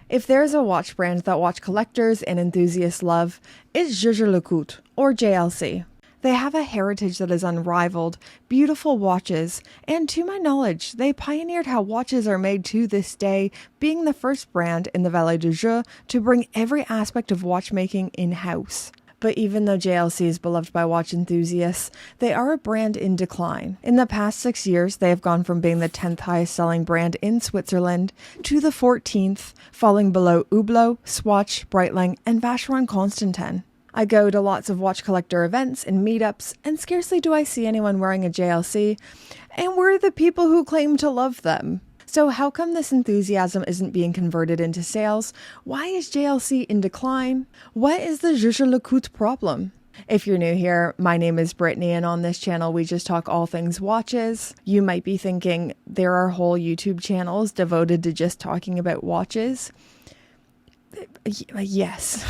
If there's a watch brand that watch collectors and enthusiasts love, it's Jaeger-LeCoultre, or JLC. They have a heritage that is unrivaled, beautiful watches, and to my knowledge, they pioneered how watches are made to this day, being the first brand in the Vallée du Jeu to bring every aspect of watchmaking in-house. But even though JLC is beloved by watch enthusiasts, they are a brand in decline. In the past 6 years, they have gone from being the 10th highest selling brand in Switzerland to the 14th, falling below Hublot, Swatch, Breitling, and Vacheron Constantin. I go to lots of watch collector events and meetups, and scarcely do I see anyone wearing a JLC, and we're the people who claim to love them. So how come this enthusiasm isn't being converted into sales? Why is JLC in decline? What is the Jaeger-LeCoultre problem? If you're new here, my name is Brittany, and on this channel we just talk all things watches. You might be thinking there are whole YouTube channels devoted to just talking about watches. Yes.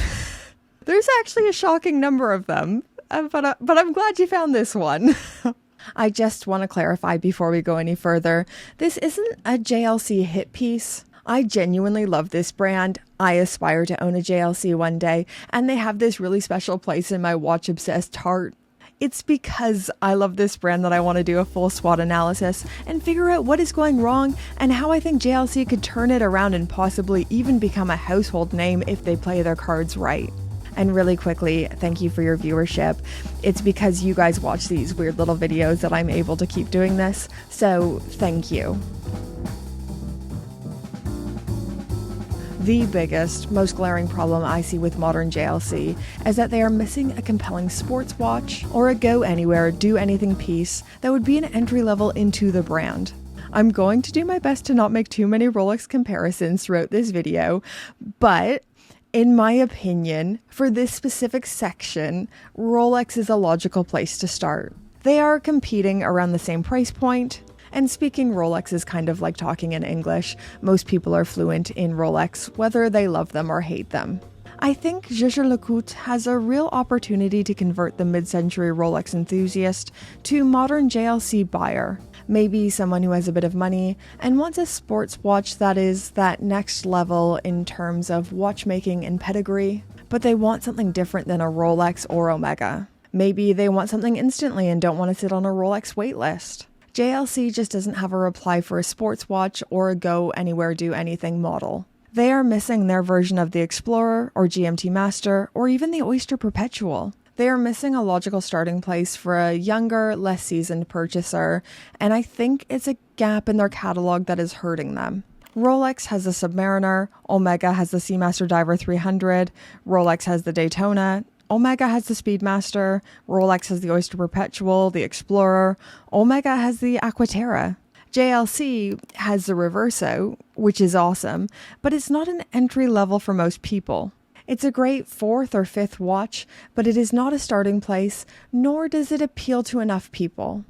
There's actually a shocking number of them, but I'm glad you found this one. I just want to clarify before we go any further, this isn't a JLC hit piece. I genuinely love this brand. I aspire to own a JLC one day, and they have this really special place in my watch-obsessed heart. It's because I love this brand that I want to do a full SWOT analysis and figure out what is going wrong and how I think JLC could turn it around and possibly even become a household name if they play their cards right. And really quickly, thank you for your viewership. It's because you guys watch these weird little videos that I'm able to keep doing this, so thank you. The biggest, most glaring problem I see with modern JLC is that they are missing a compelling sports watch or a go anywhere, do anything piece that would be an entry level into the brand. I'm going to do my best to not make too many Rolex comparisons throughout this video, but in my opinion, for this specific section, Rolex is a logical place to start. They are competing around the same price point, and speaking Rolex is kind of like talking in English. Most people are fluent in Rolex, whether they love them or hate them. I think Jaeger-LeCoultre has a real opportunity to convert the mid-century Rolex enthusiast to modern JLC buyer. Maybe someone who has a bit of money and wants a sports watch that is that next level in terms of watchmaking and pedigree, but they want something different than a Rolex or Omega. Maybe they want something instantly and don't want to sit on a Rolex waitlist. JLC just doesn't have a reply for a sports watch or a go anywhere do anything model. They are missing their version of the Explorer or GMT Master or even the Oyster Perpetual. They are missing a logical starting place for a younger, less seasoned purchaser, and I think it's a gap in their catalog that is hurting them. Rolex has the Submariner, Omega has the Seamaster Diver 300, Rolex has the Daytona, Omega has the Speedmaster, Rolex has the Oyster Perpetual, the Explorer, Omega has the Aquaterra. JLC has the Reverso, which is awesome, but it's not an entry level for most people. It's a great 4th or 5th watch, but it is not a starting place, nor does it appeal to enough people.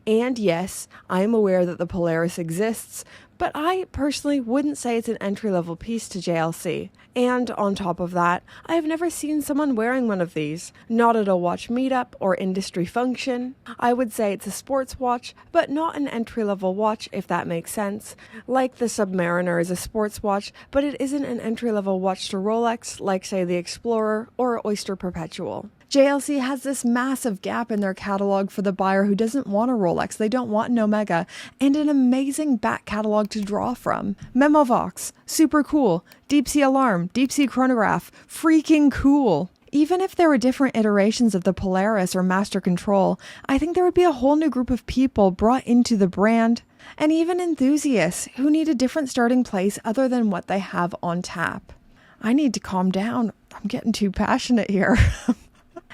And yes, I am aware that the Polaris exists, but I personally wouldn't say it's an entry-level piece to JLC. And on top of that, I have never seen someone wearing one of these, not at a watch meetup or industry function. I would say it's a sports watch, but not an entry-level watch, if that makes sense. Like the Submariner is a sports watch, but it isn't an entry-level watch to Rolex, like say the Explorer or Oyster Perpetual. JLC has this massive gap in their catalog for the buyer who doesn't want a Rolex, they don't want an Omega, and an amazing back catalog to draw from. Memovox, super cool. Deep Sea Alarm, Deep Sea Chronograph, freaking cool. Even if there were different iterations of the Polaris or Master Control, I think there would be a whole new group of people brought into the brand, and even enthusiasts who need a different starting place other than what they have on tap. I need to calm down. I'm getting too passionate here.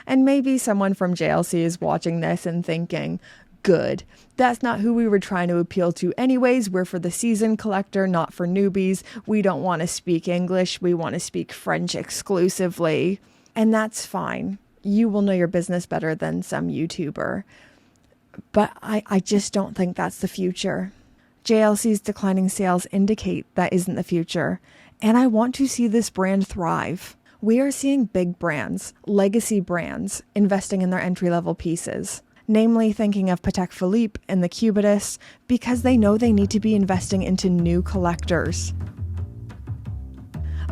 And maybe someone from JLC is watching this and thinking, good, that's not who we were trying to appeal to anyways. We're for the seasoned collector, not for newbies. We don't want to speak English. We want to speak French exclusively. And that's fine. You will know your business better than some YouTuber. But I just don't think that's the future. JLC's declining sales indicate that isn't the future. And I want to see this brand thrive. We are seeing big brands, legacy brands, investing in their entry-level pieces, namely thinking of Patek Philippe and the Cubitus because they know they need to be investing into new collectors.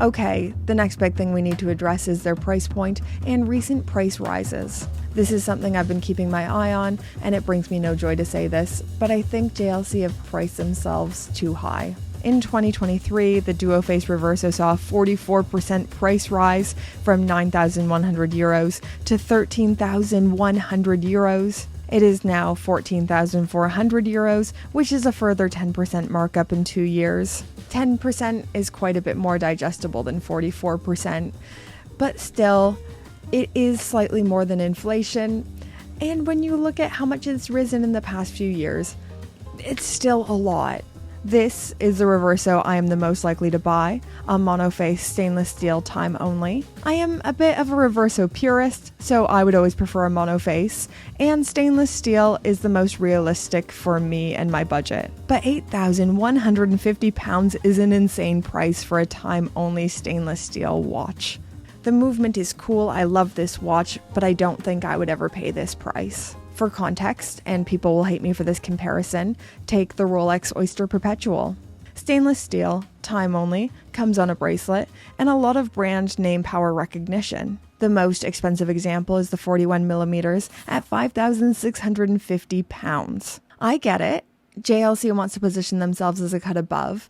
Okay, the next big thing we need to address is their price point and recent price rises. This is something I've been keeping my eye on, and it brings me no joy to say this, but I think JLC have priced themselves too high. In 2023, the Duo Face Reverso saw a 44% price rise from €9,100 to €13,100. It is now €14,400, which is a further 10% markup in 2 years. 10% is quite a bit more digestible than 44%, but still, it is slightly more than inflation. And when you look at how much it's risen in the past few years, it's still a lot. This is the Reverso I am the most likely to buy, a monoface stainless steel time only. I am a bit of a Reverso purist, so I would always prefer a monoface, and stainless steel is the most realistic for me and my budget. But £8,150 is an insane price for a time only stainless steel watch. The movement is cool, I love this watch, but I don't think I would ever pay this price. For context, and people will hate me for this comparison, take the Rolex Oyster Perpetual. Stainless steel, time only, comes on a bracelet, and a lot of brand name power recognition. The most expensive example is the 41mm at £5,650. I get it. JLC wants to position themselves as a cut above.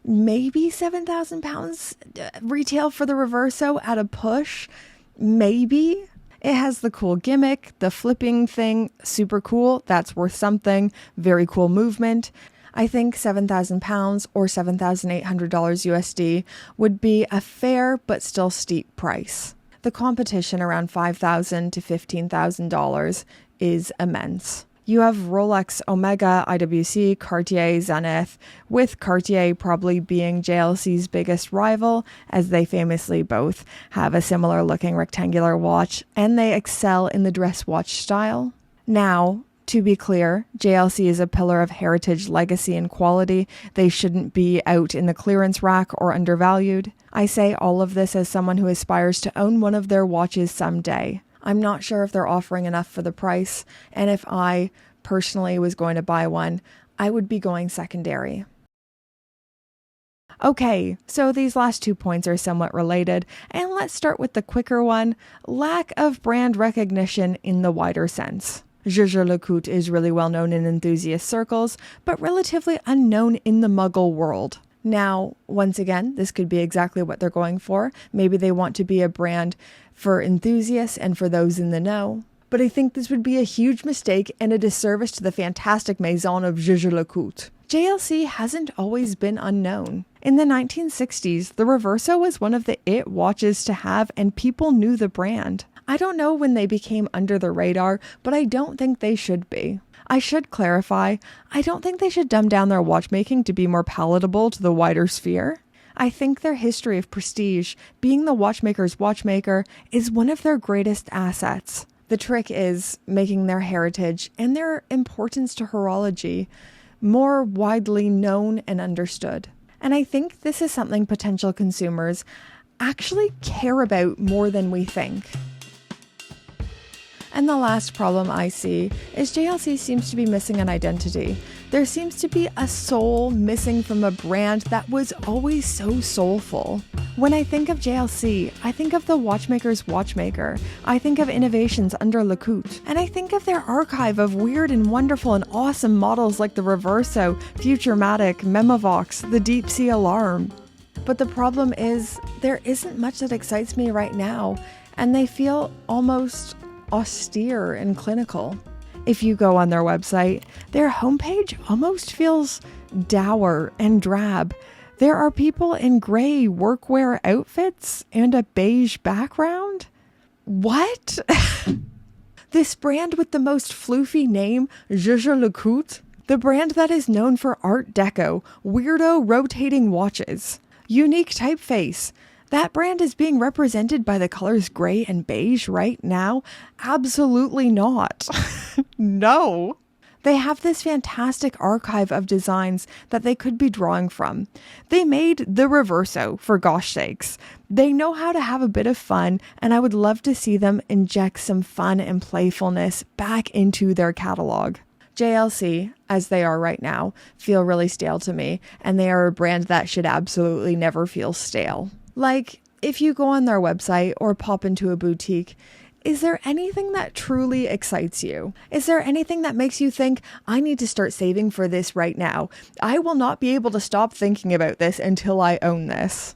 Maybe £7,000 retail for the Reverso at a push. Maybe. It has the cool gimmick, the flipping thing, super cool, that's worth something, very cool movement. I think £7,000 or $7,800 USD would be a fair but still steep price. The competition around $5,000 to $15,000 is immense. You have Rolex, Omega, IWC, Cartier, Zenith, with Cartier probably being JLC's biggest rival, as they famously both have a similar looking rectangular watch, and they excel in the dress watch style. Now, to be clear, JLC is a pillar of heritage, legacy, and quality. They shouldn't be out in the clearance rack or undervalued. I say all of this as someone who aspires to own one of their watches someday. I'm not sure if they're offering enough for the price, and if I personally was going to buy one, I would be going secondary. Okay, so these last 2 points are somewhat related, and let's start with the quicker one, lack of brand recognition in the wider sense. Jaeger-LeCoultre is really well known in enthusiast circles, but relatively unknown in the Muggle world. Now, once again, this could be exactly what they're going for. Maybe they want to be a brand for enthusiasts and for those in the know. But I think this would be a huge mistake and a disservice to the fantastic maison of Jaeger-LeCoultre. JLC hasn't always been unknown. In the 1960s, the Reverso was one of the it watches to have, and people knew the brand. I don't know when they became under the radar, but I don't think they should be. I should clarify, I don't think they should dumb down their watchmaking to be more palatable to the wider sphere. I think their history of prestige, being the watchmaker's watchmaker, is one of their greatest assets. The trick is making their heritage and their importance to horology more widely known and understood. And I think this is something potential consumers actually care about more than we think. And the last problem I see is JLC seems to be missing an identity. There seems to be a soul missing from a brand that was always so soulful. When I think of JLC, I think of the watchmaker's watchmaker. I think of innovations under LeCoultre. And I think of their archive of weird and wonderful and awesome models like the Reverso, Futurematic, Memovox, the Deep Sea Alarm. But the problem is, there isn't much that excites me right now, and they feel almost austere and clinical. If you go on their website, their homepage almost feels dour and drab. There are people in gray workwear outfits and a beige background. What? This brand with the most floofy name, Jaeger-LeCoultre, the brand that is known for Art Deco, weirdo rotating watches, unique typeface. That brand is being represented by the colors gray and beige right now? Absolutely not. No. They have this fantastic archive of designs that they could be drawing from. They made the Reverso, for gosh sakes. They know how to have a bit of fun, and I would love to see them inject some fun and playfulness back into their catalog. JLC, as they are right now, feel really stale to me, and they are a brand that should absolutely never feel stale. Like, if you go on their website or pop into a boutique, is there anything that truly excites you? Is there anything that makes you think, I need to start saving for this right now? I will not be able to stop thinking about this until I own this.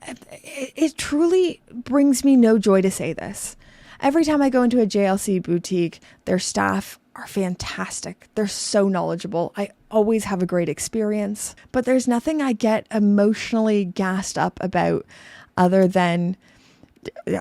It truly brings me no joy to say this. Every time I go into a JLC boutique, their staff are fantastic. They're so knowledgeable. I always have a great experience, but there's nothing I get emotionally gassed up about other than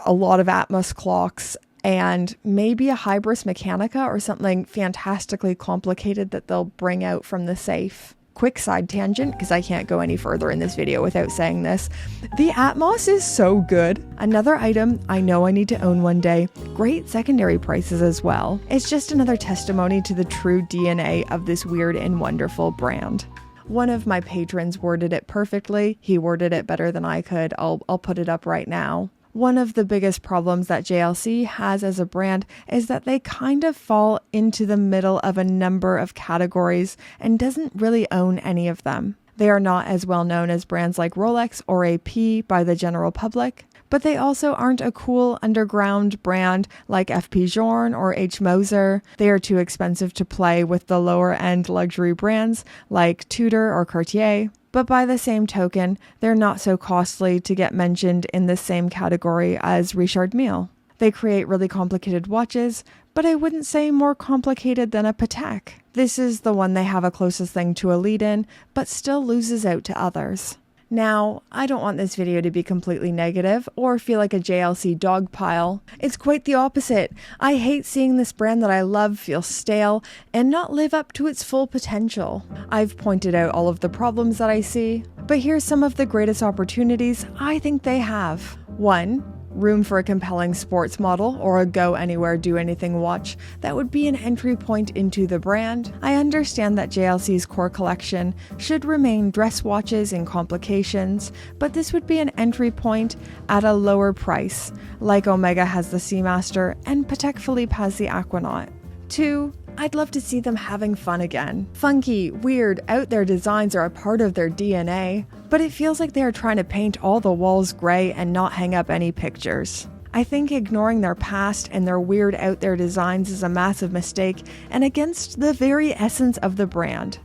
a lot of Atmos clocks and maybe a Hybris Mechanica or something fantastically complicated that they'll bring out from the safe. Quick side tangent, because I can't go any further in this video without saying this. The Atmos is so good. Another item I know I need to own one day. Great secondary prices as well. It's just another testimony to the true DNA of this weird and wonderful brand. One of my patrons worded it perfectly. He worded it better than I could. I'll put it up right now. One of the biggest problems that JLC has as a brand is that they kind of fall into the middle of a number of categories and doesn't really own any of them. They are not as well known as brands like Rolex or AP by the general public, but they also aren't a cool underground brand like FP Journe or H. Moser. They are too expensive to play with the lower end luxury brands like Tudor or Cartier. But by the same token, they're not so costly to get mentioned in the same category as Richard Mille. They create really complicated watches, but I wouldn't say more complicated than a Patek. This is the one they have a closest thing to a lead in, but still loses out to others. Now, I don't want this video to be completely negative or feel like a JLC dog pile. It's quite the opposite. I hate seeing this brand that I love feel stale and not live up to its full potential. I've pointed out all of the problems that I see, but here's some of the greatest opportunities I think they have. 1. Room for a compelling sports model or a go anywhere, do anything watch that would be an entry point into the brand. I understand that JLC's core collection should remain dress watches and complications, but this would be an entry point at a lower price, like Omega has the Seamaster and Patek Philippe has the Aquanaut. 2. I'd love to see them having fun again. Funky, weird, out there designs are a part of their DNA, but it feels like they are trying to paint all the walls gray and not hang up any pictures. I think ignoring their past and their weird out there designs is a massive mistake and against the very essence of the brand.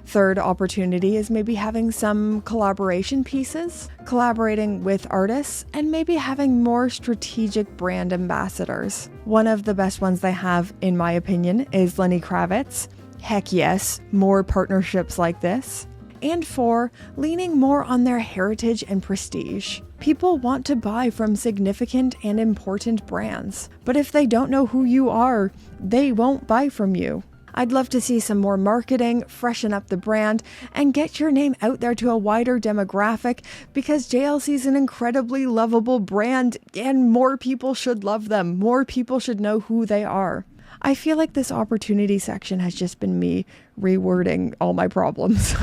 Third opportunity is maybe having some collaboration pieces, collaborating with artists, and maybe having more strategic brand ambassadors. One of the best ones they have, in my opinion, is Lenny Kravitz. Heck yes, more partnerships like this. And 4, leaning more on their heritage and prestige. People want to buy from significant and important brands, but if they don't know who you are, they won't buy from you. I'd love to see some more marketing, freshen up the brand, and get your name out there to a wider demographic because JLC is an incredibly lovable brand and more people should love them. More people should know who they are. I feel like this opportunity section has just been me rewording all my problems.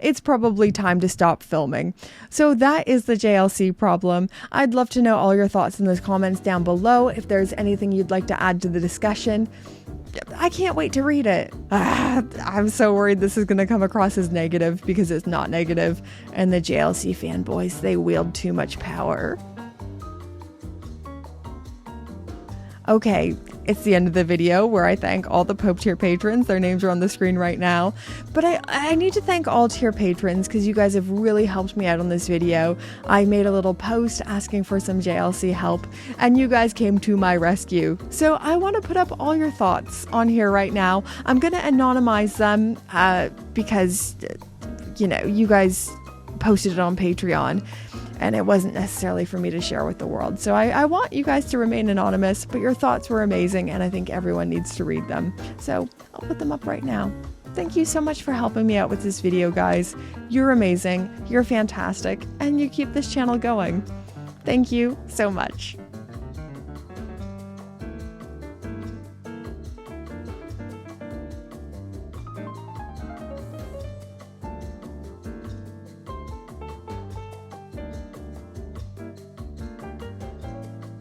It's probably time to stop filming. So that is the JLC problem. I'd love to know all your thoughts in the comments down below. If there's anything you'd like to add to the discussion, I can't wait to read it. I'm so worried this is going to come across as negative because it's not negative. And the JLC fanboys, they wield too much power. Okay, it's the end of the video where I thank all the Pope tier patrons. Their names are on the screen right now. But I need to thank all tier patrons because you guys have really helped me out on this video. I made a little post asking for some JLC help and you guys came to my rescue. So I want to put up all your thoughts on here right now. I'm going to anonymize them because, you guys posted it on Patreon. And it wasn't necessarily for me to share with the world. So I want you guys to remain anonymous, but your thoughts were amazing and I think everyone needs to read them. So I'll put them up right now. Thank you so much for helping me out with this video, guys. You're amazing, you're fantastic, and you keep this channel going. Thank you so much.